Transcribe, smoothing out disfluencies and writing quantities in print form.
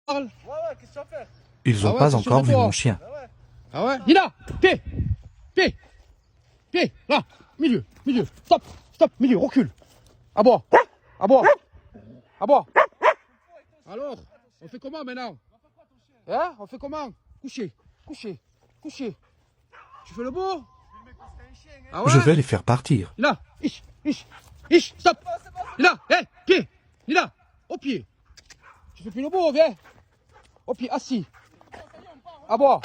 parle. qu'est-ce que tu vas faire? Ils n'ont Ah ouais, pas c'est encore sûr de vu toi. mon chien. Ah ouais? Nina, pied, pied, pied, là, milieu, stop, milieu, recule. À bois, à bois, à bois. Alors, on fait comment maintenant? Hein? On fait comment? Coucher. Tu fais le beau? Ah ouais? Je vais les faire partir. Nina, stop. Nina, pied. Nina, au pied. Tu fais plus le beau, viens. Au pied, assis. À bois.